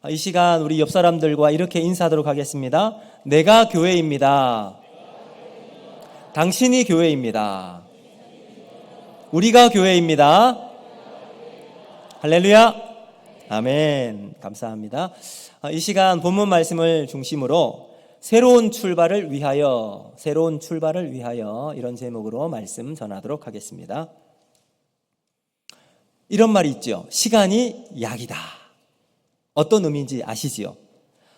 이 시간 우리 옆 사람들과 이렇게 인사하도록 하겠습니다. 내가 교회입니다. 당신이 교회입니다. 우리가 교회입니다. 할렐루야. 아멘. 감사합니다. 이 시간 본문 말씀을 중심으로 새로운 출발을 위하여 이런 제목으로 말씀 전하도록 하겠습니다. 이런 말이 있죠. 시간이 약이다. 어떤 의미인지 아시지요?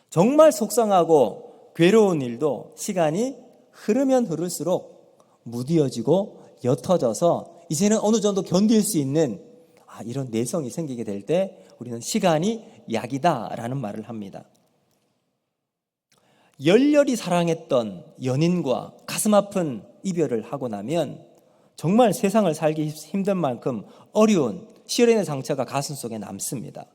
정말 속상하고 괴로운 일도 시간이 흐르면 흐를수록 무뎌지고 옅어져서 이제는 어느 정도 견딜 수 있는 이런 내성이 생기게 될 때 우리는 시간이 약이다라는 말을 합니다. 열렬히 사랑했던 연인과 가슴 아픈 이별을 하고 나면 정말 세상을 살기 힘든 만큼 어려운 시련의 상처가 가슴 속에 남습니다.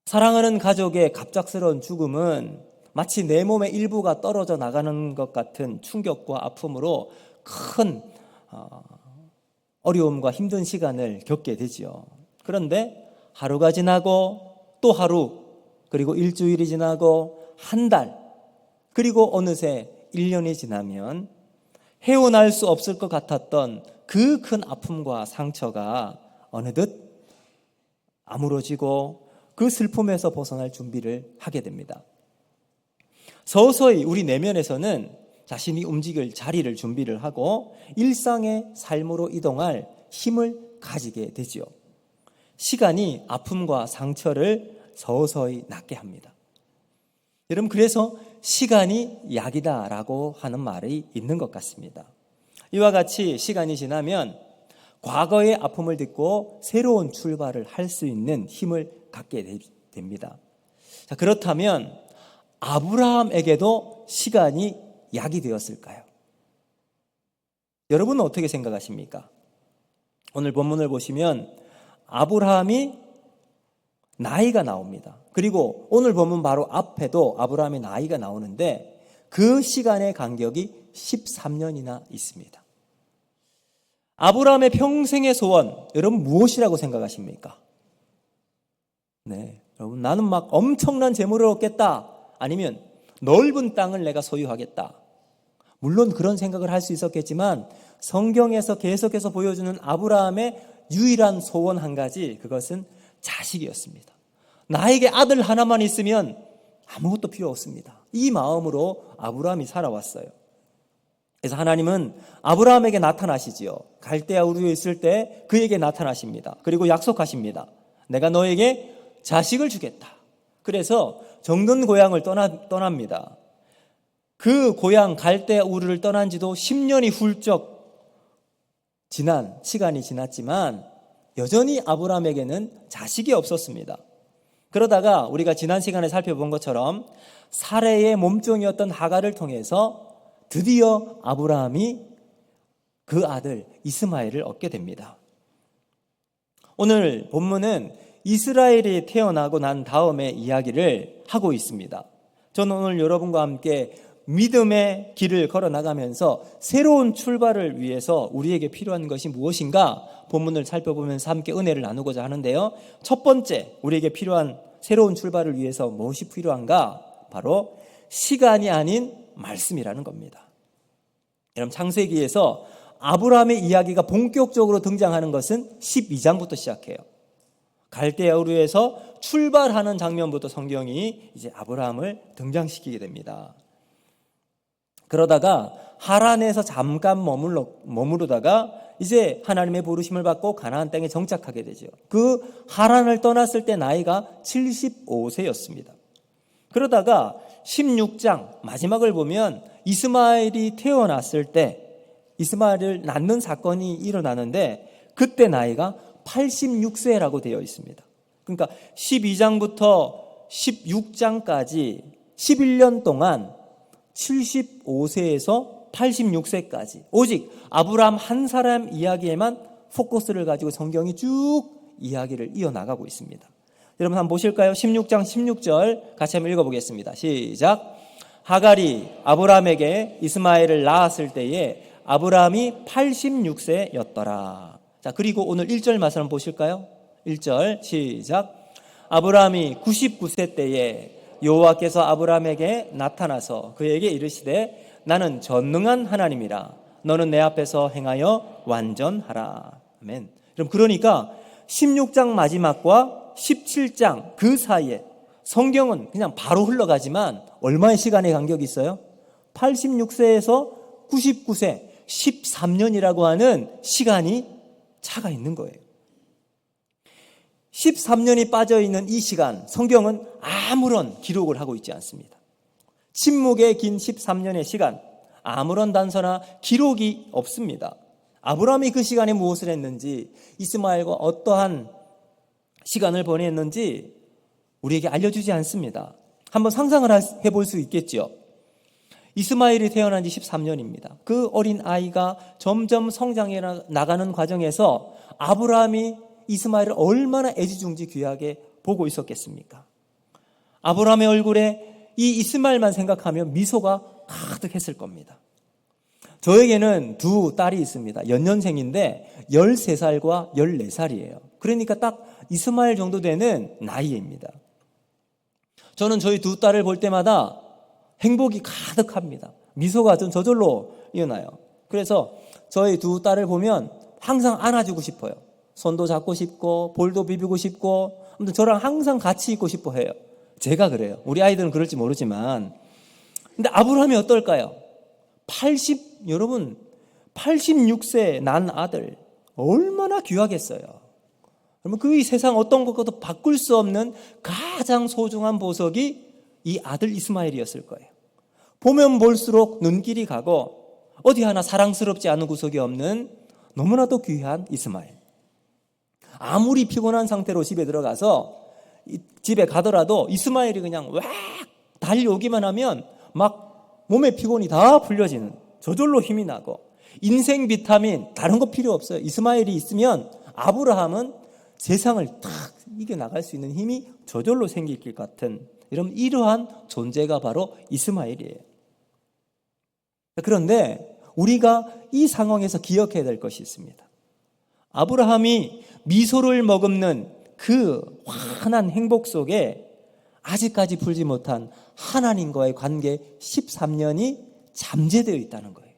사랑하는 가족의 갑작스러운 죽음은 마치 내 몸의 일부가 떨어져 나가는 것 같은 충격과 아픔으로 큰 어려움과 힘든 시간을 겪게 되지요. 그런데 하루가 지나고 또 하루, 그리고 일주일이 지나고 한 달, 그리고 어느새 1년이 지나면 헤어날 수 없을 것 같았던 그 큰 아픔과 상처가 어느덧 아물어지고 그 슬픔에서 벗어날 준비를 하게 됩니다. 서서히 우리 내면에서는 자신이 움직일 자리를 준비를 하고 일상의 삶으로 이동할 힘을 가지게 되지요. 시간이 아픔과 상처를 서서히 낫게 합니다. 여러분, 그래서 시간이 약이다라고 하는 말이 있는 것 같습니다. 이와 같이 시간이 지나면 과거의 아픔을 딛고 새로운 출발을 할 수 있는 힘을 갖게 됩니다. 자, 그렇다면 아브라함에게도 시간이 약이 되었을까요? 여러분은 어떻게 생각하십니까? 오늘 본문을 보시면 아브라함이 나이가 나옵니다. 그리고 오늘 본문 바로 앞에도 아브라함의 나이가 나오는데 그 시간의 간격이 13년이나 있습니다. 아브라함의 평생의 소원, 여러분 무엇이라고 생각하십니까? 네, 여러분, 나는 막 엄청난 재물을 얻겠다, 아니면 넓은 땅을 내가 소유하겠다. 물론 그런 생각을 할 수 있었겠지만 성경에서 계속해서 보여주는 아브라함의 유일한 소원 한 가지, 그것은 자식이었습니다. 나에게 아들 하나만 있으면 아무것도 필요 없습니다. 이 마음으로 아브라함이 살아왔어요. 그래서 하나님은 아브라함에게 나타나시지요. 갈대아 우르에 있을 때 그에게 나타나십니다. 그리고 약속하십니다. 내가 너에게 자식을 주겠다. 그래서 정든 고향을 떠납니다. 그 고향 갈대아 우르를 떠난 지도 10년이 훌쩍 시간이 지났지만 여전히 아브라함에게는 자식이 없었습니다. 그러다가 우리가 지난 시간에 살펴본 것처럼 사레의 몸종이었던 하갈을 통해서 드디어 아브라함이 그 아들 이스마엘을 얻게 됩니다. 오늘 본문은 이스라엘이 태어나고 난 다음의 이야기를 하고 있습니다. 저는 오늘 여러분과 함께 믿음의 길을 걸어나가면서 새로운 출발을 위해서 우리에게 필요한 것이 무엇인가 본문을 살펴보면서 함께 은혜를 나누고자 하는데요. 첫 번째, 우리에게 필요한 새로운 출발을 위해서 무엇이 필요한가? 바로 시간이 아닌 말씀이라는 겁니다. 여러분, 창세기에서 아브라함의 이야기가 본격적으로 등장하는 것은 12장부터 시작해요. 갈대아 우르에서 출발하는 장면부터 성경이 이제 아브라함을 등장시키게 됩니다. 그러다가 하란에서 잠깐 머무르다가 이제 하나님의 부르심을 받고 가나안 땅에 정착하게 되죠. 그 하란을 떠났을 때 나이가 75세였습니다. 그러다가 16장 마지막을 보면 이스마엘이 태어났을 때 이스마엘을 낳는 사건이 일어나는데 그때 나이가 86세라고 되어 있습니다. 그러니까 12장부터 16장까지 11년 동안 75세에서 86세까지 오직 아브라함 한 사람 이야기에만 포커스를 가지고 성경이 쭉 이야기를 이어나가고 있습니다. 여러분 한번 보실까요? 16장 16절 같이 한번 읽어보겠습니다. 시작. 하갈이 아브라함에게 이스마엘을 낳았을 때에 아브라함이 86세였더라. 자, 그리고 오늘 1절 말씀 한번 보실까요? 1절 시작. 아브라함이 99세 때에 여호와께서 아브라함에게 나타나서 그에게 이르시되 나는 전능한 하나님이라 너는 내 앞에서 행하여 완전하라. 아멘. 그럼 그러니까 16장 마지막과 17장 그 사이에 성경은 그냥 바로 흘러가지만 얼마의 시간의 간격이 있어요? 86세에서 99세 13년이라고 하는 시간이 차가 있는 거예요. 13년이 빠져있는 이 시간, 성경은 아무런 기록을 하고 있지 않습니다. 침묵의 긴 13년의 시간, 아무런 단서나 기록이 없습니다. 아브라함이 그 시간에 무엇을 했는지, 이스마엘과 어떠한 시간을 보냈는지 우리에게 알려주지 않습니다. 한번 상상을 해볼 수 있겠죠. 이스마엘이 태어난 지 13년입니다. 그 어린 아이가 점점 성장해 나가는 과정에서 아브라함이 이스마엘을 얼마나 애지중지 귀하게 보고 있었겠습니까? 아브라함의 얼굴에 이 이스마엘만 생각하면 미소가 가득했을 겁니다. 저에게는 두 딸이 있습니다. 연년생인데 13살과 14살이에요. 그러니까 딱 이스마엘 정도 되는 나이입니다. 저는 저희 두 딸을 볼 때마다 행복이 가득합니다. 미소가 좀 저절로 일어나요. 그래서 저희 두 딸을 보면 항상 안아주고 싶어요. 손도 잡고 싶고 볼도 비비고 싶고 아무튼 저랑 항상 같이 있고 싶어 해요. 제가 그래요. 우리 아이들은 그럴지 모르지만. 근데 아브라함이 어떨까요? 여러분 86세 난 아들 얼마나 귀하겠어요. 그러면 그 이 세상 어떤 것과도 바꿀 수 없는 가장 소중한 보석이 이 아들 이스마엘이었을 거예요. 보면 볼수록 눈길이 가고 어디 하나 사랑스럽지 않은 구석이 없는 너무나도 귀한 이스마엘. 아무리 피곤한 상태로 집에 들어가서 집에 가더라도 이스마엘이 그냥 왁 달려오기만 하면 막 몸의 피곤이 다 풀려지는, 저절로 힘이 나고 인생 비타민 다른 거 필요 없어요. 이스마엘이 있으면 아브라함은 세상을 탁 이겨나갈 수 있는 힘이 저절로 생길 것 같은 이러한 존재가 바로 이스마엘이에요. 그런데 우리가 이 상황에서 기억해야 될 것이 있습니다. 아브라함이 미소를 머금는 그 환한 행복 속에 아직까지 풀지 못한 하나님과의 관계 13년이 잠재되어 있다는 거예요.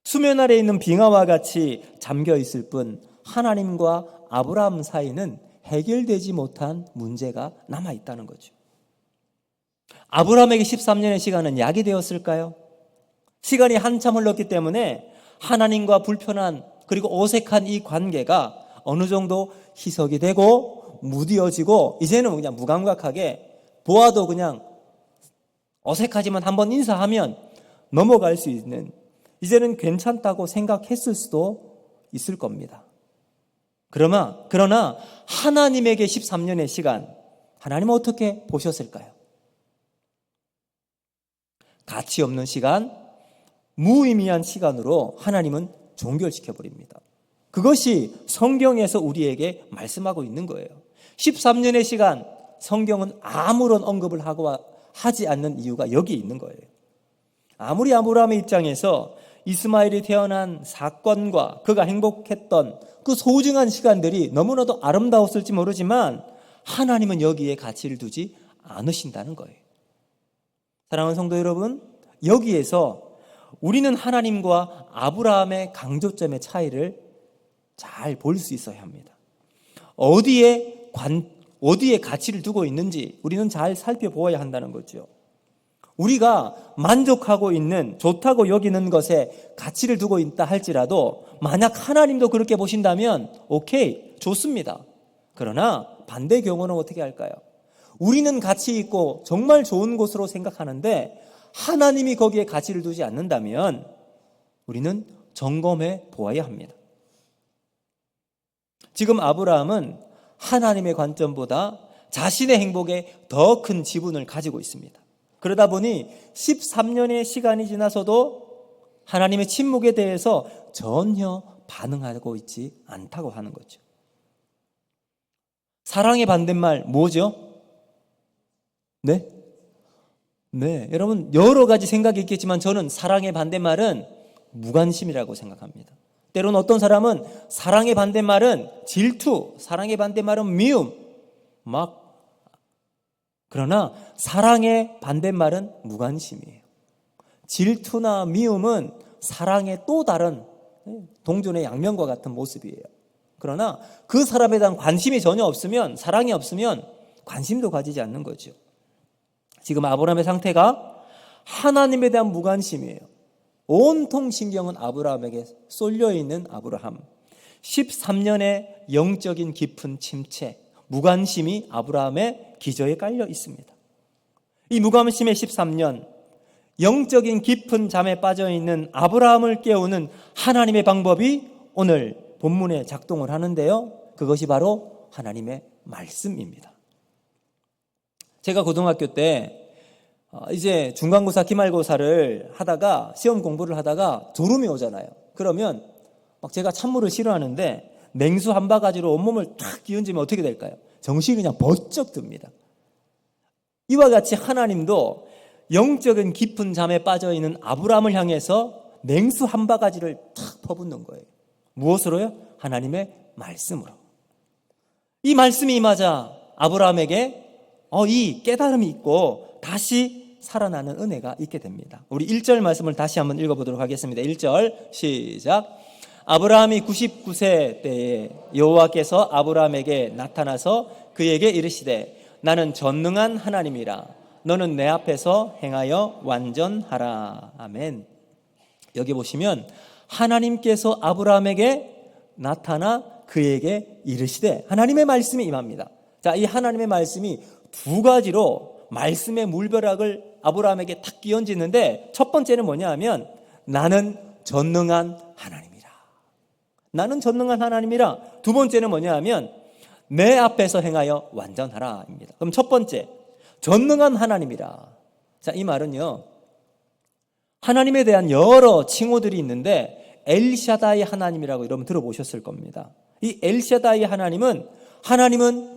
수면 아래 있는 빙하와 같이 잠겨 있을 뿐 하나님과 아브라함 사이는 해결되지 못한 문제가 남아 있다는 거죠. 아브라함에게 13년의 시간은 약이 되었을까요? 시간이 한참 흘렀기 때문에 하나님과 불편한 그리고 어색한 이 관계가 어느 정도 희석이 되고 무뎌지고 이제는 그냥 무감각하게 보아도 그냥 어색하지만 한번 인사하면 넘어갈 수 있는, 이제는 괜찮다고 생각했을 수도 있을 겁니다. 그러나 하나님에게 13년의 시간, 하나님은 어떻게 보셨을까요? 가치 없는 시간, 무의미한 시간으로 하나님은 종결시켜버립니다. 그것이 성경에서 우리에게 말씀하고 있는 거예요. 13년의 시간, 성경은 아무런 언급을 하지 않는 이유가 여기 있는 거예요. 아무리 아브라함의 입장에서 이스마엘이 태어난 사건과 그가 행복했던 그 소중한 시간들이 너무나도 아름다웠을지 모르지만 하나님은 여기에 가치를 두지 않으신다는 거예요. 사랑하는 성도 여러분, 여기에서 우리는 하나님과 아브라함의 강조점의 차이를 잘 볼 수 있어야 합니다. 어디에 가치를 두고 있는지 우리는 잘 살펴보아야 한다는 거죠. 우리가 만족하고 있는, 좋다고 여기는 것에 가치를 두고 있다 할지라도 만약 하나님도 그렇게 보신다면 오케이, 좋습니다. 그러나 반대 경우는 어떻게 할까요? 우리는 가치 있고 정말 좋은 곳으로 생각하는데 하나님이 거기에 가치를 두지 않는다면 우리는 점검해 보아야 합니다. 지금 아브라함은 하나님의 관점보다 자신의 행복에 더 큰 지분을 가지고 있습니다. 그러다 보니 13년의 시간이 지나서도 하나님의 침묵에 대해서 전혀 반응하고 있지 않다고 하는 거죠. 사랑의 반대말 뭐죠? 네, 여러분 여러 가지 생각이 있겠지만 저는 사랑의 반대말은 무관심이라고 생각합니다. 때로는 어떤 사람은 사랑의 반대말은 질투, 사랑의 반대말은 미움, 그러나 사랑의 반대말은 무관심이에요. 질투나 미움은 사랑의 또 다른 동전의 양면과 같은 모습이에요. 그러나 그 사람에 대한 관심이 전혀 없으면, 사랑이 없으면 관심도 가지지 않는 거죠. 지금 아브라함의 상태가 하나님에 대한 무관심이에요. 온통 신경은 아브라함에게 쏠려 있는 아브라함. 13년의 영적인 깊은 침체, 무관심이 아브라함의 기저에 깔려 있습니다. 이 무관심의 13년, 영적인 깊은 잠에 빠져 있는 아브라함을 깨우는 하나님의 방법이 오늘 본문에 작동을 하는데요. 그것이 바로 하나님의 말씀입니다. 제가 고등학교 때 이제 중간고사, 기말고사를 하다가 시험 공부를 하다가 졸음이 오잖아요. 그러면 제가 찬물을 싫어하는데 냉수 한 바가지로 온몸을 탁 끼얹으면 어떻게 될까요? 정신이 그냥 번쩍 듭니다. 이와 같이 하나님도 영적인 깊은 잠에 빠져있는 아브라함을 향해서 냉수 한 바가지를 탁 퍼붓는 거예요. 무엇으로요? 하나님의 말씀으로. 이 말씀이 임하자 아브라함에게 이 깨달음이 있고 다시 살아나는 은혜가 있게 됩니다. 우리 1절 말씀을 다시 한번 읽어보도록 하겠습니다. 1절 시작. 아브라함이 99세 때에 여호와께서 아브라함에게 나타나서 그에게 이르시되 나는 전능한 하나님이라 너는 내 앞에서 행하여 완전하라. 아멘. 여기 보시면 하나님께서 아브라함에게 나타나 그에게 이르시되 하나님의 말씀이 임합니다. 자, 이 하나님의 말씀이 두 가지로 말씀의 물벼락을 아브라함에게 탁 끼얹는데 첫 번째는 뭐냐 하면 나는 전능한 하나님이라. 나는 전능한 하나님이라. 두 번째는 뭐냐 하면 내 앞에서 행하여 완전하라 입니다. 그럼 첫 번째, 전능한 하나님이라. 자, 이 말은요, 하나님에 대한 여러 칭호들이 있는데 엘샤다이 하나님이라고 여러분 들어보셨을 겁니다. 이 엘샤다이 하나님은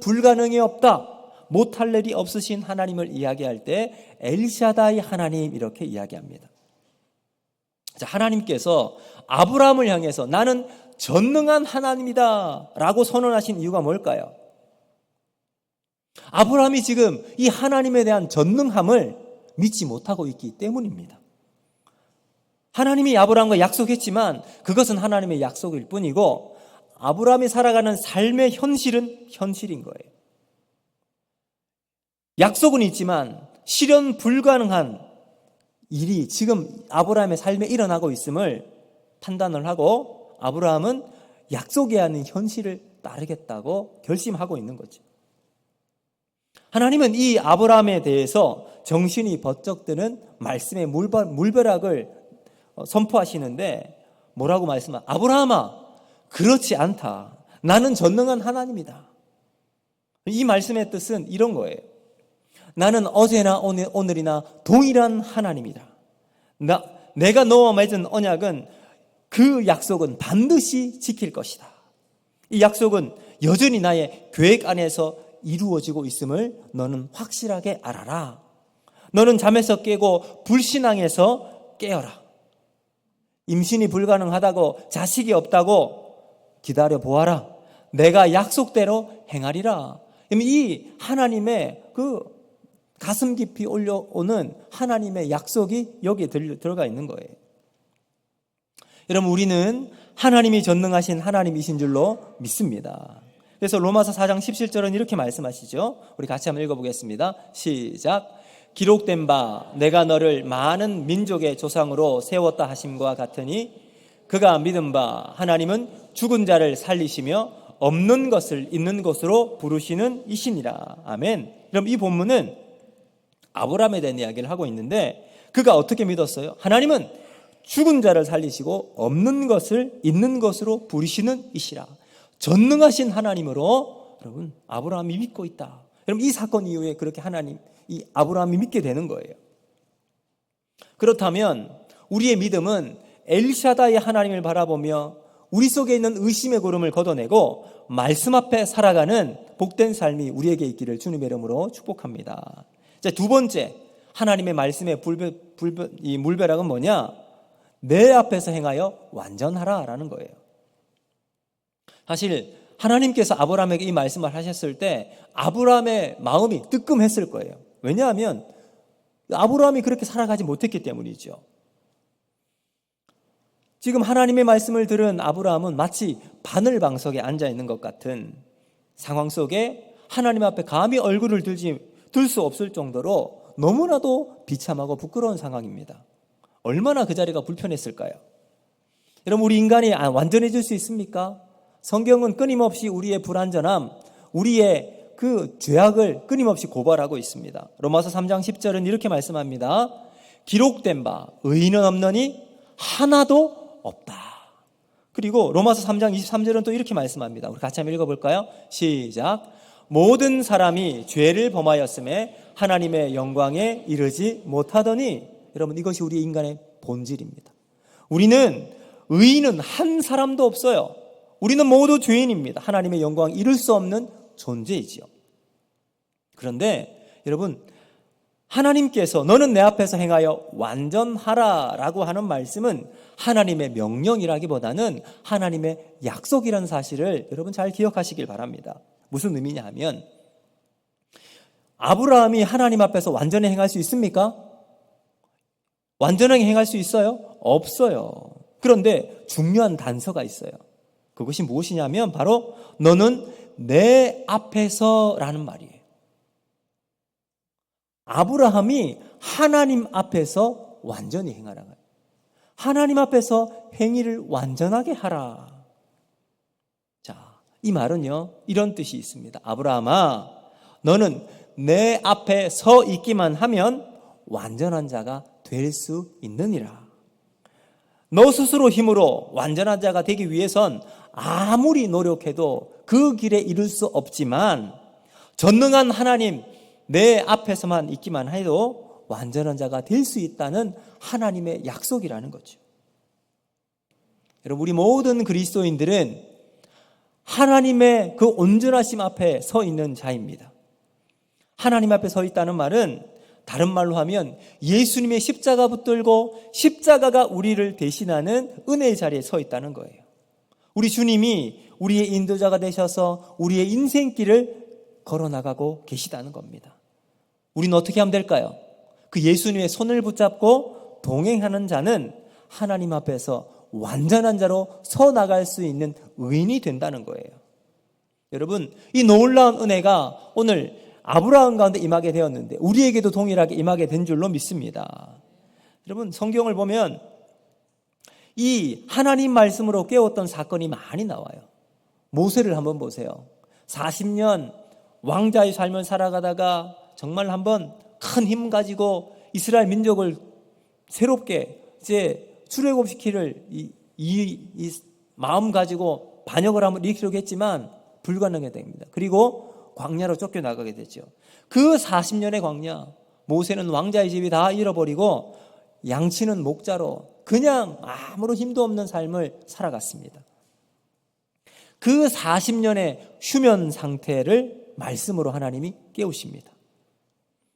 불가능이 없다, 못할 일이 없으신 하나님을 이야기할 때 엘샤다이 하나님 이렇게 이야기합니다. 자, 하나님께서 아브라함을 향해서 나는 전능한 하나님이다 라고 선언하신 이유가 뭘까요? 아브라함이 지금 이 하나님에 대한 전능함을 믿지 못하고 있기 때문입니다. 하나님이 아브라함과 약속했지만 그것은 하나님의 약속일 뿐이고 아브라함이 살아가는 삶의 현실은 현실인 거예요. 약속은 있지만 실현 불가능한 일이 지금 아브라함의 삶에 일어나고 있음을 판단을 하고 아브라함은 약속이 아닌 현실을 따르겠다고 결심하고 있는 거죠. 하나님은 이 아브라함에 대해서 정신이 번쩍 드는 말씀의 물벼락을 선포하시는데 뭐라고 말씀하세요? 아브라함아, 그렇지 않다. 나는 전능한 하나님이다. 이 말씀의 뜻은 이런 거예요. 나는 어제나 오늘이나 동일한 하나님이다. 내가 너와 맺은 언약은 그 약속은 반드시 지킬 것이다. 이 약속은 여전히 나의 계획 안에서 이루어지고 있음을 너는 확실하게 알아라. 너는 잠에서 깨고 불신앙에서 깨어라. 임신이 불가능하다고 자식이 없다고 기다려 보아라. 내가 약속대로 행하리라. 이 하나님의 그 가슴 깊이 올려오는 하나님의 약속이 여기에 들어가 있는 거예요. 여러분, 우리는 하나님이 전능하신 하나님이신 줄로 믿습니다. 그래서 로마서 4장 17절은 이렇게 말씀하시죠. 우리 같이 한번 읽어보겠습니다. 시작. 기록된 바 내가 너를 많은 민족의 조상으로 세웠다 하심과 같으니 그가 믿은 바 하나님은 죽은 자를 살리시며 없는 것을 있는 것으로 부르시는 이시니라. 아멘. 그럼 이 본문은 아브라함에 대한 이야기를 하고 있는데 그가 어떻게 믿었어요? 하나님은 죽은 자를 살리시고 없는 것을 있는 것으로 부르시는 이시라. 전능하신 하나님으로 여러분 아브라함이 믿고 있다. 여러분, 이 사건 이후에 그렇게 이 아브라함이 믿게 되는 거예요. 그렇다면 우리의 믿음은 엘샤다의 하나님을 바라보며 우리 속에 있는 의심의 구름을 걷어내고 말씀 앞에 살아가는 복된 삶이 우리에게 있기를 주님의 이름으로 축복합니다. 자, 두 번째, 하나님의 말씀의 이 물벼락은 뭐냐? 내 앞에서 행하여 완전하라 라는 거예요. 사실 하나님께서 아브라함에게 이 말씀을 하셨을 때 아브라함의 마음이 뜨끔했을 거예요. 왜냐하면 아브라함이 그렇게 살아가지 못했기 때문이죠. 지금 하나님의 말씀을 들은 아브라함은 마치 바늘방석에 앉아 있는 것 같은 상황 속에 하나님 앞에 감히 얼굴을 들 수 없을 정도로 너무나도 비참하고 부끄러운 상황입니다. 얼마나 그 자리가 불편했을까요? 여러분, 우리 인간이 완전해질 수 있습니까? 성경은 끊임없이 우리의 불완전함, 우리의 그 죄악을 끊임없이 고발하고 있습니다. 로마서 3장 10절은 이렇게 말씀합니다. 기록된 바 의인은 없느니 하나도 없다. 그리고 로마서 3장 23절은 또 이렇게 말씀합니다. 우리 같이 한번 읽어볼까요? 시작. 모든 사람이 죄를 범하였음에 하나님의 영광에 이르지 못하더니. 여러분, 이것이 우리 인간의 본질입니다. 의인은 한 사람도 없어요. 우리는 모두 죄인입니다. 하나님의 영광에 이룰 수 없는 존재이지요. 그런데 여러분, 하나님께서 너는 내 앞에서 행하여 완전하라 라고 하는 말씀은 하나님의 명령이라기보다는 하나님의 약속이라는 사실을 여러분 잘 기억하시길 바랍니다. 무슨 의미냐 하면, 아브라함이 하나님 앞에서 완전히 행할 수 있습니까? 완전하게 행할 수 있어요? 없어요. 그런데 중요한 단서가 있어요. 그것이 무엇이냐면 바로 너는 내 앞에서 라는 말이에요. 아브라함이 하나님 앞에서 완전히 행하라. 하나님 앞에서 행위를 완전하게 하라. 자, 이 말은요, 이런 뜻이 있습니다. 아브라함아, 너는 내 앞에 서 있기만 하면 완전한 자가 될 수 있느니라. 너 스스로 힘으로 완전한 자가 되기 위해선 아무리 노력해도 그 길에 이룰 수 없지만 전능한 하나님 내 앞에서만 있기만 해도 완전한 자가 될 수 있다는 하나님의 약속이라는 거죠. 여러분, 우리 모든 그리스도인들은 하나님의 그 온전하심 앞에 서 있는 자입니다. 하나님 앞에 서 있다는 말은 다른 말로 하면 예수님의 십자가 붙들고 십자가가 우리를 대신하는 은혜의 자리에 서 있다는 거예요. 우리 주님이 우리의 인도자가 되셔서 우리의 인생길을 걸어나가고 계시다는 겁니다. 우리는 어떻게 하면 될까요? 그 예수님의 손을 붙잡고 동행하는 자는 하나님 앞에서 완전한 자로 서 나갈 수 있는 의인이 된다는 거예요. 여러분, 이 놀라운 은혜가 오늘 아브라함 가운데 임하게 되었는데 우리에게도 동일하게 임하게 된 줄로 믿습니다. 여러분, 성경을 보면 이 하나님 말씀으로 깨웠던 사건이 많이 나와요. 모세를 한번 보세요. 40년 왕자의 삶을 살아가다가 정말 한번 큰 힘 가지고 이스라엘 민족을 새롭게 이제 출애굽시키를 이 마음 가지고 반역을 한번 일으키려고 했지만 불가능하게 됩니다. 그리고 광야로 쫓겨나가게 되죠. 그 40년의 광야, 모세는 왕자의 집이 다 잃어버리고 양치는 목자로 그냥 아무런 힘도 없는 삶을 살아갔습니다. 그 40년의 휴면 상태를 말씀으로 하나님이 깨우십니다.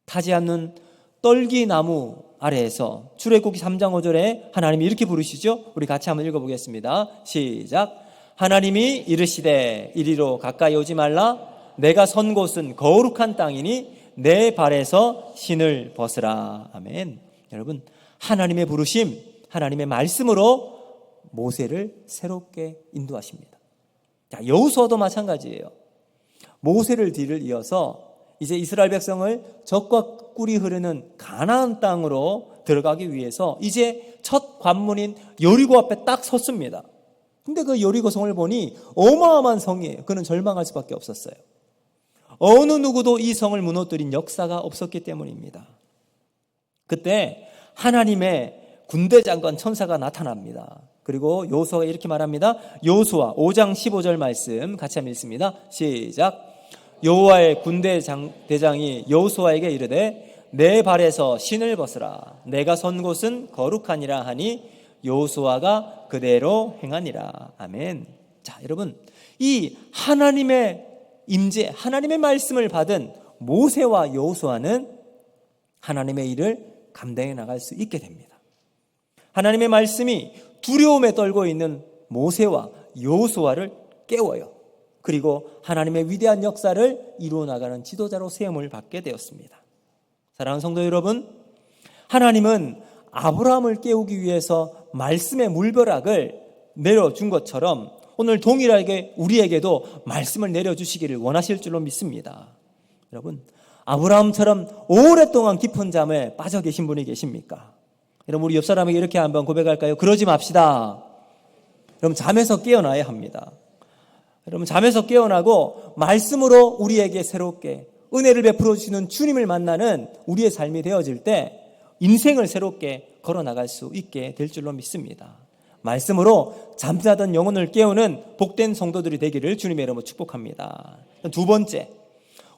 타지 않는 떨기나무 아래에서 출애굽기 3장 5절에 하나님이 이렇게 부르시죠. 우리 같이 한번 읽어보겠습니다. 시작. 하나님이 이르시되 이리로 가까이 오지 말라. 내가 선 곳은 거룩한 땅이니 내 발에서 신을 벗으라. 아멘. 여러분, 하나님의 부르심, 하나님의 말씀으로 모세를 새롭게 인도하십니다. 자, 여호수아도 마찬가지예요. 모세를 뒤를 이어서 이제 이스라엘 백성을 젖과 꿀이 흐르는 가나안 땅으로 들어가기 위해서 이제 첫 관문인 여리고 앞에 딱 섰습니다. 근데 그 여리고 성을 보니 어마어마한 성이에요. 그는 절망할 수밖에 없었어요. 어느 누구도 이 성을 무너뜨린 역사가 없었기 때문입니다. 그때 하나님의 군대 장관 천사가 나타납니다. 그리고 여호수아가 이렇게 말합니다. 여호수아 5장 15절 말씀 같이 한번 읽습니다. 시작. 여호와의 군대 대장이 여호수아에게 이르되 내 발에서 신을 벗으라. 내가 선 곳은 거룩하니라 하니 여호수아가 그대로 행하니라. 아멘. 자, 여러분, 이 하나님의 임재, 하나님의 말씀을 받은 모세와 여호수아는 하나님의 일을 감당해 나갈 수 있게 됩니다. 하나님의 말씀이 두려움에 떨고 있는 모세와 여호수아를 깨워요. 그리고 하나님의 위대한 역사를 이루어 나가는 지도자로 세움을 받게 되었습니다. 사랑하는 성도 여러분, 하나님은 아브라함을 깨우기 위해서 말씀의 물벼락을 내려준 것처럼 오늘 동일하게 우리에게도 말씀을 내려주시기를 원하실 줄로 믿습니다. 여러분, 아브라함처럼 오랫동안 깊은 잠에 빠져 계신 분이 계십니까? 여러분, 우리 옆 사람에게 이렇게 한번 고백할까요? 그러지 맙시다. 여러분, 잠에서 깨어나야 합니다. 여러분, 잠에서 깨어나고 말씀으로 우리에게 새롭게 은혜를 베풀어 주시는 주님을 만나는 우리의 삶이 되어질 때 인생을 새롭게 걸어나갈 수 있게 될 줄로 믿습니다. 말씀으로 잠자던 영혼을 깨우는 복된 성도들이 되기를 주님의 이름으로 축복합니다. 두 번째,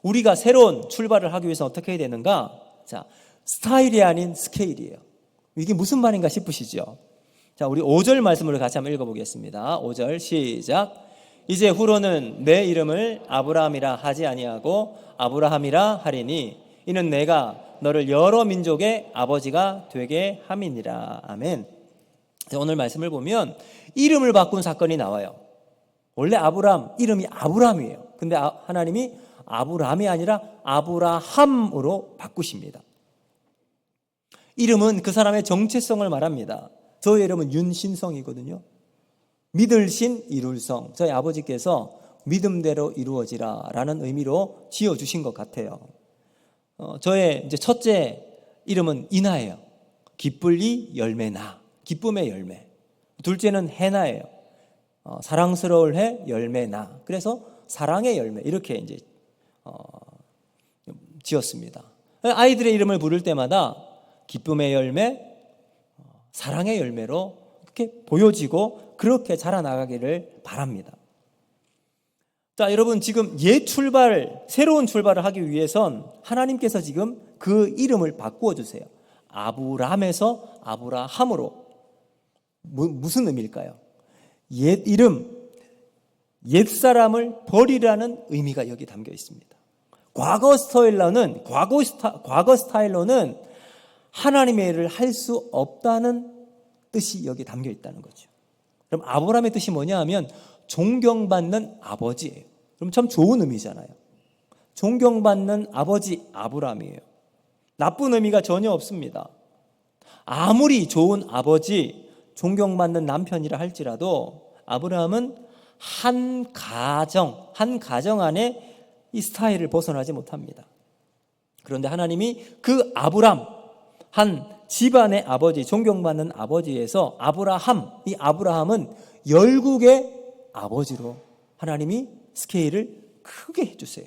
우리가 새로운 출발을 하기 위해서 어떻게 해야 되는가? 자, 스타일이 아닌 스케일이에요. 이게 무슨 말인가 싶으시죠? 자, 우리 5절 말씀을 같이 한번 읽어보겠습니다. 5절 시작. 이제 후로는 내 이름을 아브라함이라 하지 아니하고 아브라함이라 하리니 이는 내가 너를 여러 민족의 아버지가 되게 함이니라. 아멘. 자, 오늘 말씀을 보면 이름을 바꾼 사건이 나와요. 원래 아브라함 이름이 아브라함이에요. 근데 하나님이 아브라함이 아니라 아브라함으로 바꾸십니다. 이름은 그 사람의 정체성을 말합니다. 저의 이름은 윤신성이거든요. 믿을 신 이룰 성. 저희 아버지께서 믿음대로 이루어지라 라는 의미로 지어주신 것 같아요. 저의 이제 첫째 이름은 이나예요. 기쁠리 열매나. 기쁨의 열매. 둘째는 해나예요. 사랑스러울 해 열매나. 그래서 사랑의 열매. 이렇게 이제 지었습니다. 아이들의 이름을 부를 때마다 기쁨의 열매, 사랑의 열매로 그렇게 보여지고 그렇게 자라나가기를 바랍니다. 자, 여러분, 지금 새로운 출발을 하기 위해선 하나님께서 지금 그 이름을 바꾸어 주세요. 아브람에서 아브라함으로. 무슨 의미일까요? 옛 이름, 옛 사람을 버리라는 의미가 여기 담겨 있습니다. 과거 스타일로는 하나님의 일을 할 수 없다는 뜻이 여기 담겨 있다는 거죠. 그럼 아브라함의 뜻이 뭐냐 하면 존경받는 아버지예요. 그럼 참 좋은 의미잖아요. 존경받는 아버지 아브라함이에요. 나쁜 의미가 전혀 없습니다. 아무리 좋은 아버지, 존경받는 남편이라 할지라도 아브라함은 한 가정 안에 이 스타일을 벗어나지 못합니다. 그런데 하나님이 그 아브람, 한 집안의 아버지, 존경받는 아버지에서 이 아브라함은 열국의 아버지로 하나님이 스케일을 크게 해주세요.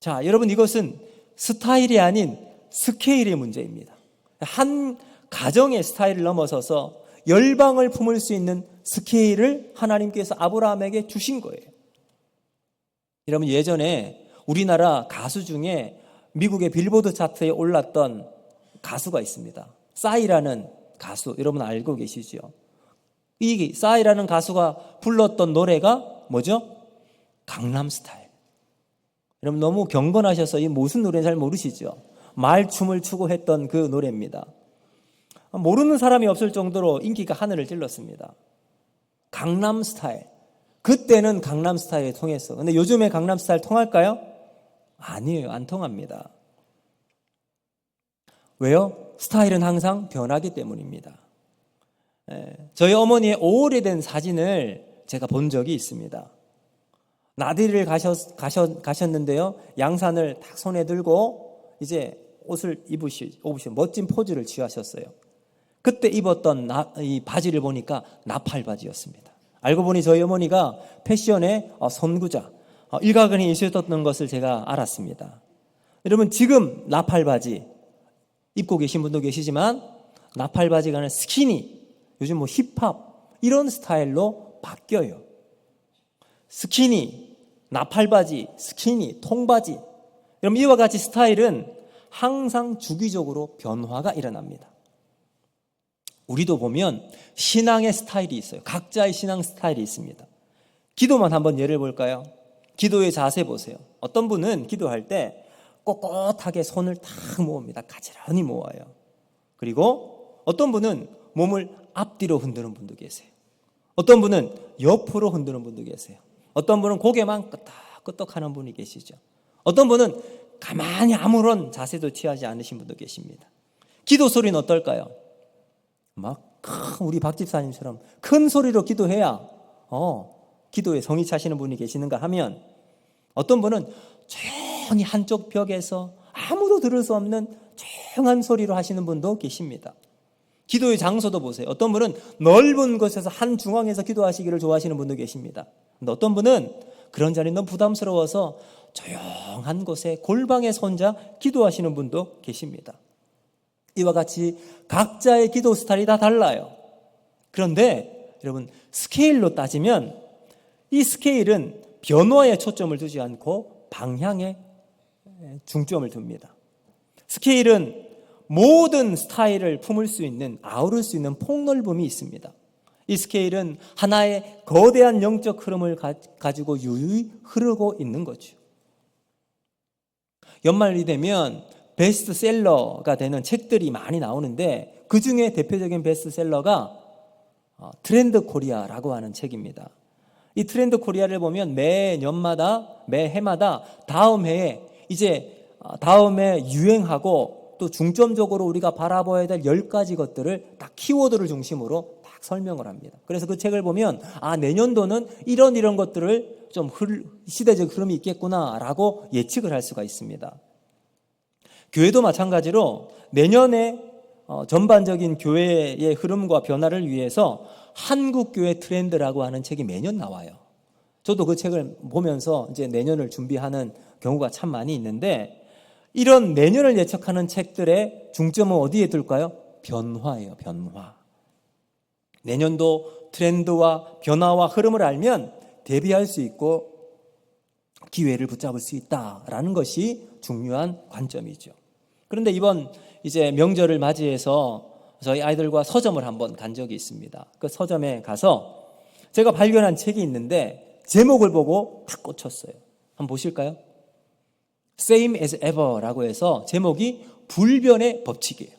자, 여러분, 이것은 스타일이 아닌 스케일의 문제입니다. 한 가정의 스타일을 넘어서서 열방을 품을 수 있는 스케일을 하나님께서 아브라함에게 주신 거예요. 여러분, 예전에 우리나라 가수 중에 미국의 빌보드 차트에 올랐던 가수가 있습니다. 싸이라는 가수, 여러분 알고 계시죠? 이 싸이라는 가수가 불렀던 노래가 뭐죠? 강남스타일. 여러분, 너무 경건하셔서 이 무슨 노래인지 잘 모르시죠? 말춤을 추고 했던 그 노래입니다. 모르는 사람이 없을 정도로 인기가 하늘을 찔렀습니다. 강남스타일. 그때는 강남스타일이 통했어. 근데 요즘에 강남스타일 통할까요? 아니에요. 안 통합니다. 왜요? 스타일은 항상 변하기 때문입니다. 저희 어머니의 오래된 사진을 제가 본 적이 있습니다. 나들이를 가셨는데요. 양산을 딱 손에 들고 이제 옷을 입으시고 멋진 포즈를 취하셨어요. 그때 입었던 이 바지를 보니까 나팔 바지였습니다. 알고 보니 저희 어머니가 패션의 선구자, 일가견이 있었던 것을 제가 알았습니다. 여러분, 지금 나팔 바지 입고 계신 분도 계시지만 나팔 바지가 아니라 스키니, 요즘 뭐 힙합 이런 스타일로 바뀌어요. 스키니, 나팔 바지, 스키니, 통바지. 여러분, 이와 같이 스타일은 항상 주기적으로 변화가 일어납니다. 우리도 보면 신앙의 스타일이 있어요. 각자의 신앙 스타일이 있습니다. 기도만 한번 예를 볼까요? 기도의 자세 보세요. 어떤 분은 기도할 때 꼿꼿하게 손을 탁 모읍니다. 가지런히 모아요. 그리고 어떤 분은 몸을 앞뒤로 흔드는 분도 계세요. 어떤 분은 옆으로 흔드는 분도 계세요. 어떤 분은 고개만 끄덕끄덕 하는 분이 계시죠. 어떤 분은 가만히 아무런 자세도 취하지 않으신 분도 계십니다. 기도 소리는 어떨까요? 우리 박 집사님처럼 큰 소리로 기도해야 기도에 성이 차시는 분이 계시는가 하면, 어떤 분은 조용히 한쪽 벽에서 아무도 들을 수 없는 조용한 소리로 하시는 분도 계십니다. 기도의 장소도 보세요. 어떤 분은 넓은 곳에서 한 중앙에서 기도하시기를 좋아하시는 분도 계십니다. 근데 어떤 분은 그런 자리 너무 부담스러워서 조용한 곳에 골방에서 혼자 기도하시는 분도 계십니다. 이와 같이 각자의 기도 스타일이 다 달라요. 그런데 여러분, 스케일로 따지면 이 스케일은 변화에 초점을 두지 않고 방향에 중점을 둡니다. 스케일은 모든 스타일을 품을 수 있는, 아우를 수 있는 폭넓음이 있습니다. 이 스케일은 하나의 거대한 영적 흐름을 가지고 유유히 흐르고 있는 거죠. 연말이 되면 베스트셀러가 되는 책들이 많이 나오는데, 그 중에 대표적인 베스트셀러가 트렌드 코리아라고 하는 책입니다. 이 트렌드 코리아를 보면 매해마다 다음 해에 다음에 유행하고 또 중점적으로 우리가 바라봐야 될 10가지 것들을 딱 키워드를 중심으로 딱 설명을 합니다. 그래서 그 책을 보면 내년도는 이런 것들을 좀 시대적 흐름이 있겠구나라고 예측을 할 수가 있습니다. 교회도 마찬가지로 내년에 전반적인 교회의 흐름과 변화를 위해서 한국교회 트렌드라고 하는 책이 매년 나와요. 저도 그 책을 보면서 이제 내년을 준비하는 경우가 참 많이 있는데, 이런 내년을 예측하는 책들의 중점은 어디에 둘까요? 변화예요, 변화. 내년도 트렌드와 변화와 흐름을 알면 대비할 수 있고 기회를 붙잡을 수 있다라는 것이 중요한 관점이죠. 그런데 이번 이제 명절을 맞이해서 저희 아이들과 서점을 한번 간 적이 있습니다. 그 서점에 가서 제가 발견한 책이 있는데 제목을 보고 탁 꽂혔어요. 한번 보실까요? Same as ever라고 해서 제목이 불변의 법칙이에요.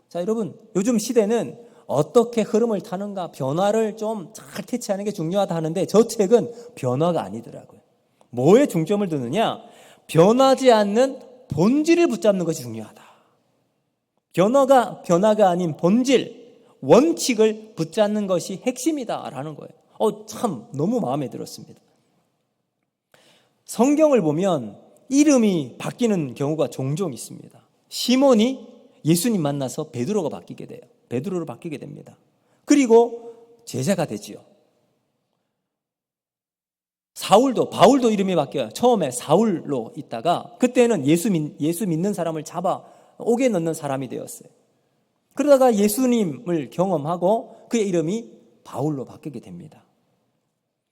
자, 여러분, 요즘 시대는 어떻게 흐름을 타는가, 변화를 좀 잘 캐치하는 게 중요하다 하는데, 저 책은 변화가 아니더라고요. 뭐에 중점을 두느냐? 변하지 않는 본질을 붙잡는 것이 중요하다. 변화가 아닌 본질, 원칙을 붙잡는 것이 핵심이다라는 거예요. 참 너무 마음에 들었습니다. 성경을 보면 이름이 바뀌는 경우가 종종 있습니다. 시몬이 예수님 만나서 베드로가 바뀌게 돼요. 베드로로 바뀌게 됩니다. 그리고 제자가 되지요. 바울도 이름이 바뀌어요. 처음에 사울로 있다가 그때는 예수 믿는 사람을 잡아 옥에 넣는 사람이 되었어요. 그러다가 예수님을 경험하고 그의 이름이 바울로 바뀌게 됩니다.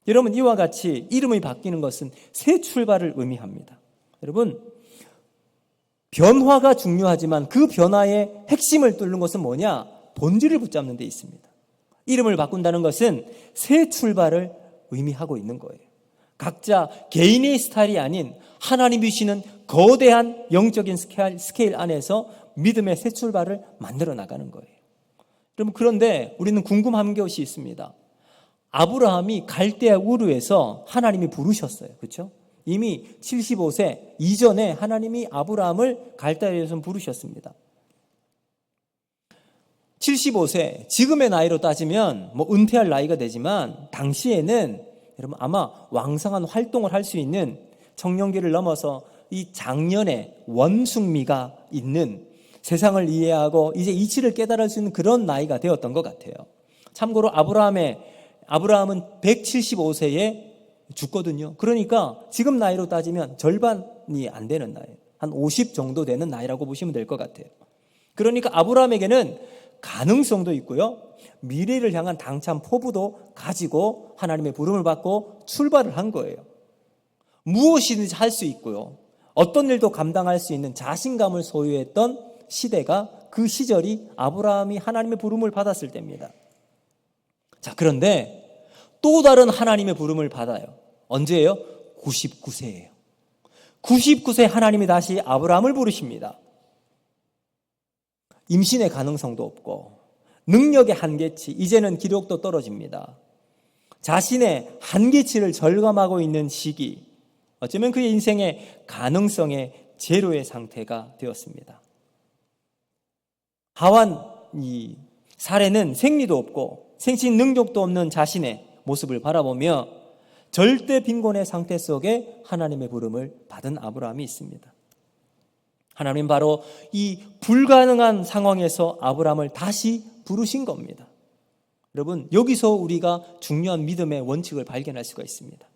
여러분, 이와 같이 이름이 바뀌는 것은 새 출발을 의미합니다. 여러분, 변화가 중요하지만 그 변화의 핵심을 뚫는 것은 뭐냐? 본질을 붙잡는 데 있습니다. 이름을 바꾼다는 것은 새 출발을 의미하고 있는 거예요. 각자 개인의 스타일이 아닌 하나님이 주시는 거대한 영적인 스케일 안에서 믿음의 새 출발을 만들어 나가는 거예요. 여러분, 그런데 우리는 궁금한 것이 있습니다. 아브라함이 갈대아 우르에서 하나님이 부르셨어요. 그렇죠? 이미 75세 이전에 하나님이 아브라함을 갈대아에서 부르셨습니다. 75세, 지금의 나이로 따지면 은퇴할 나이가 되지만 당시에는 여러분 아마 왕성한 활동을 할 수 있는, 청년기를 넘어서 이 장년의 원숭미가 있는, 세상을 이해하고 이제 이치를 깨달을 수 있는 그런 나이가 되었던 것 같아요. 참고로 아브라함은 175세에 죽거든요. 그러니까 지금 나이로 따지면 절반이 안 되는 나이, 한 50 정도 되는 나이라고 보시면 될 것 같아요. 그러니까 아브라함에게는 가능성도 있고요, 미래를 향한 당찬 포부도 가지고 하나님의 부름을 받고 출발을 한 거예요. 무엇이든지 할 수 있고요, 어떤 일도 감당할 수 있는 자신감을 소유했던 시대가, 그 시절이 아브라함이 하나님의 부름을 받았을 때입니다. 자, 그런데 또 다른 하나님의 부름을 받아요. 언제예요? 99세예요. 99세 하나님이 다시 아브라함을 부르십니다. 임신의 가능성도 없고 능력의 한계치, 이제는 기력도 떨어집니다. 자신의 한계치를 절감하고 있는 시기, 어쩌면 그의 인생의 가능성의 제로의 상태가 되었습니다. 하완 이 사례는 생리도 없고 생식 능력도 없는 자신의 모습을 바라보며 절대 빈곤의 상태 속에 하나님의 부름을 받은 아브라함이 있습니다. 하나님 바로 이 불가능한 상황에서 아브라함을 다시 부르신 겁니다. 여러분, 여기서 우리가 중요한 믿음의 원칙을 발견할 수가 있습니다.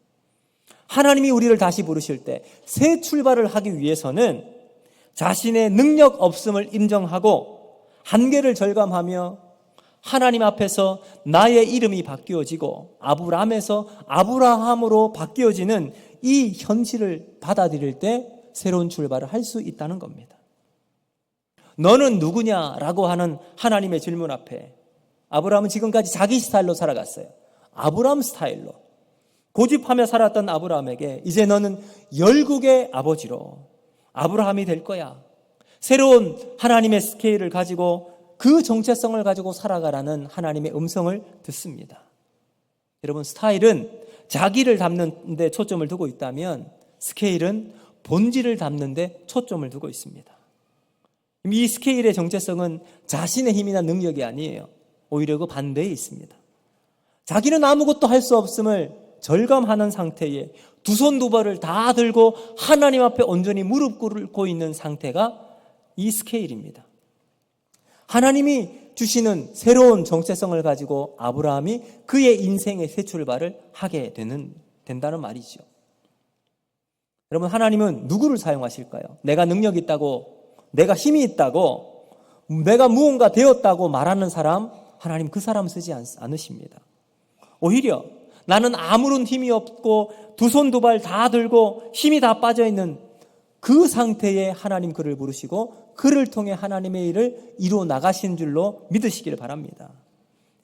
하나님이 우리를 다시 부르실 때 새 출발을 하기 위해서는 자신의 능력 없음을 인정하고 한계를 절감하며 하나님 앞에서 나의 이름이 바뀌어지고 아브라함에서 아브라함으로 바뀌어지는 이 현실을 받아들일 때 새로운 출발을 할 수 있다는 겁니다. 너는 누구냐라고 하는 하나님의 질문 앞에 아브라함은 지금까지 자기 스타일로 살아갔어요. 아브라함 스타일로. 고집하며 살았던 아브라함에게 이제 너는 열국의 아버지로 아브라함이 될 거야. 새로운 하나님의 스케일을 가지고 그 정체성을 가지고 살아가라는 하나님의 음성을 듣습니다. 여러분, 스타일은 자기를 담는 데 초점을 두고 있다면 스케일은 본질을 담는 데 초점을 두고 있습니다. 이 스케일의 정체성은 자신의 힘이나 능력이 아니에요. 오히려 그 반대에 있습니다. 자기는 아무것도 할 수 없음을 절감하는 상태에 두 손 두 발을 다 들고 하나님 앞에 온전히 무릎 꿇고 있는 상태가 이 스케일입니다. 하나님이 주시는 새로운 정체성을 가지고 아브라함이 그의 인생의 새 출발을 하게 된다는 말이죠. 여러분, 하나님은 누구를 사용하실까요? 내가 능력이 있다고, 내가 힘이 있다고, 내가 무언가 되었다고 말하는 사람, 하나님 그 사람 쓰지 않으십니다. 오히려 나는 아무런 힘이 없고 두 손 두 발 다 들고 힘이 다 빠져있는 그 상태에 하나님 그를 부르시고 그를 통해 하나님의 일을 이루어 나가신 줄로 믿으시기를 바랍니다.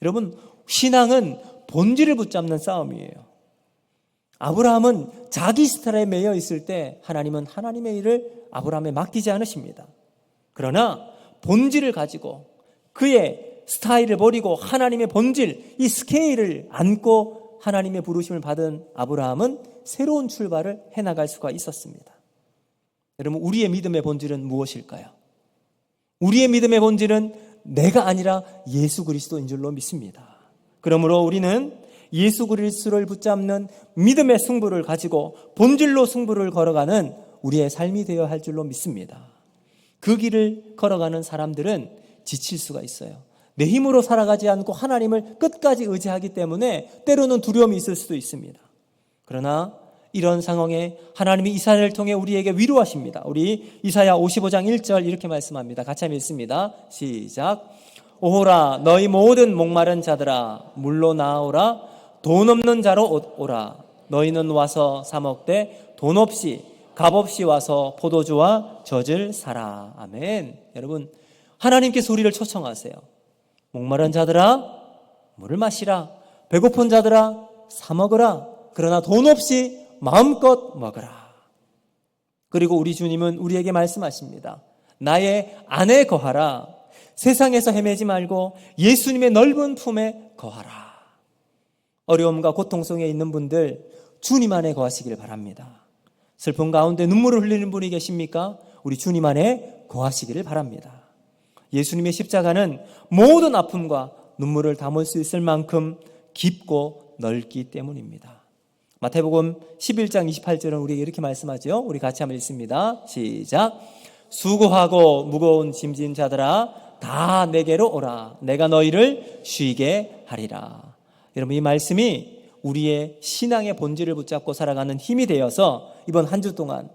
여러분, 신앙은 본질을 붙잡는 싸움이에요. 아브라함은 자기 스타일에 매여 있을 때 하나님은 하나님의 일을 아브라함에 맡기지 않으십니다. 그러나 본질을 가지고 그의 스타일을 버리고 하나님의 본질, 이 스케일을 안고 하나님의 부르심을 받은 아브라함은 새로운 출발을 해나갈 수가 있었습니다. 여러분, 우리의 믿음의 본질은 무엇일까요? 우리의 믿음의 본질은 내가 아니라 예수 그리스도인 줄로 믿습니다. 그러므로 우리는 예수 그리스도를 붙잡는 믿음의 승부를 가지고 본질로 승부를 걸어가는 우리의 삶이 되어야 할 줄로 믿습니다. 그 길을 걸어가는 사람들은 지칠 수가 있어요. 내 힘으로 살아가지 않고 하나님을 끝까지 의지하기 때문에 때로는 두려움이 있을 수도 있습니다. 그러나 이런 상황에 하나님이 이사야를 통해 우리에게 위로하십니다. 우리 이사야 55장 1절 이렇게 말씀합니다. 같이 한번 읽습니다. 시작. 오호라, 너희 모든 목마른 자들아 물로 나오라. 돈 없는 자로 오라. 너희는 와서 사 먹되 돈 없이 값 없이 와서 포도주와 젖을 사라. 아멘. 여러분, 하나님께서 우리를 초청하세요. 목마른 자들아 물을 마시라. 배고픈 자들아 사 먹으라. 그러나 돈 없이 마음껏 먹으라. 그리고 우리 주님은 우리에게 말씀하십니다. 나의 안에 거하라. 세상에서 헤매지 말고 예수님의 넓은 품에 거하라. 어려움과 고통 속에 있는 분들 주님 안에 거하시길 바랍니다. 슬픔 가운데 눈물을 흘리는 분이 계십니까? 우리 주님 안에 거하시기를 바랍니다. 예수님의 십자가는 모든 아픔과 눈물을 담을 수 있을 만큼 깊고 넓기 때문입니다. 마태복음 11장 28절은 우리에게 이렇게 말씀하죠. 우리 같이 한번 읽습니다. 시작. 수고하고 무거운 짐진 자들아 다 내게로 오라. 내가 너희를 쉬게 하리라. 여러분, 이 말씀이 우리의 신앙의 본질을 붙잡고 살아가는 힘이 되어서 이번 한 주 동안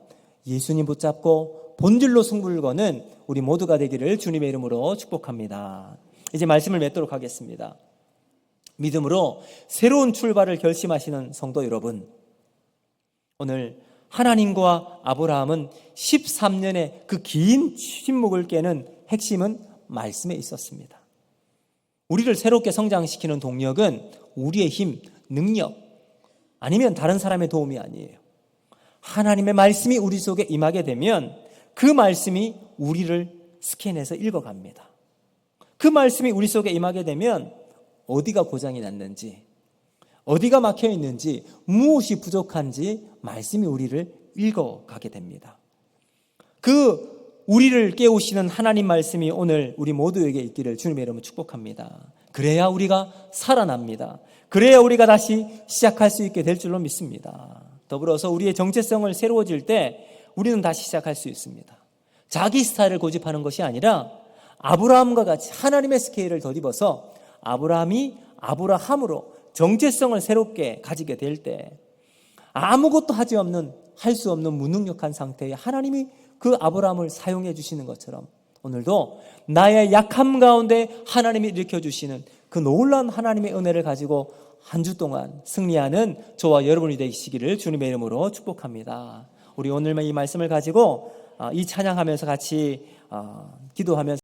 예수님 붙잡고 본질로 승부를 거는 우리 모두가 되기를 주님의 이름으로 축복합니다. 이제 말씀을 맺도록 하겠습니다. 믿음으로 새로운 출발을 결심하시는 성도 여러분, 오늘 하나님과 아브라함은 13년의 그 긴 침묵을 깨는 핵심은 말씀에 있었습니다. 우리를 새롭게 성장시키는 동력은 우리의 힘, 능력 아니면 다른 사람의 도움이 아니에요. 하나님의 말씀이 우리 속에 임하게 되면 그 말씀이 우리를 스캔해서 읽어갑니다. 그 말씀이 우리 속에 임하게 되면 어디가 고장이 났는지, 어디가 막혀 있는지, 무엇이 부족한지 말씀이 우리를 읽어가게 됩니다. 그 우리를 깨우시는 하나님 말씀이 오늘 우리 모두에게 있기를 주님의 이름으로 축복합니다. 그래야 우리가 살아납니다. 그래야 우리가 다시 시작할 수 있게 될 줄로 믿습니다. 더불어서 우리의 정체성을 새로워질 때 우리는 다시 시작할 수 있습니다. 자기 스타일을 고집하는 것이 아니라 아브라함과 같이 하나님의 스케일을 덧입어서 아브라함이 아브라함으로 정체성을 새롭게 가지게 될 때 아무것도 할 수 없는 무능력한 상태에 하나님이 그 아브라함을 사용해 주시는 것처럼 오늘도 나의 약함 가운데 하나님이 일으켜 주시는 그 놀라운 하나님의 은혜를 가지고 한 주 동안 승리하는 저와 여러분이 되시기를 주님의 이름으로 축복합니다. 우리 오늘 이 말씀을 가지고 이 찬양하면서 같이 기도하면서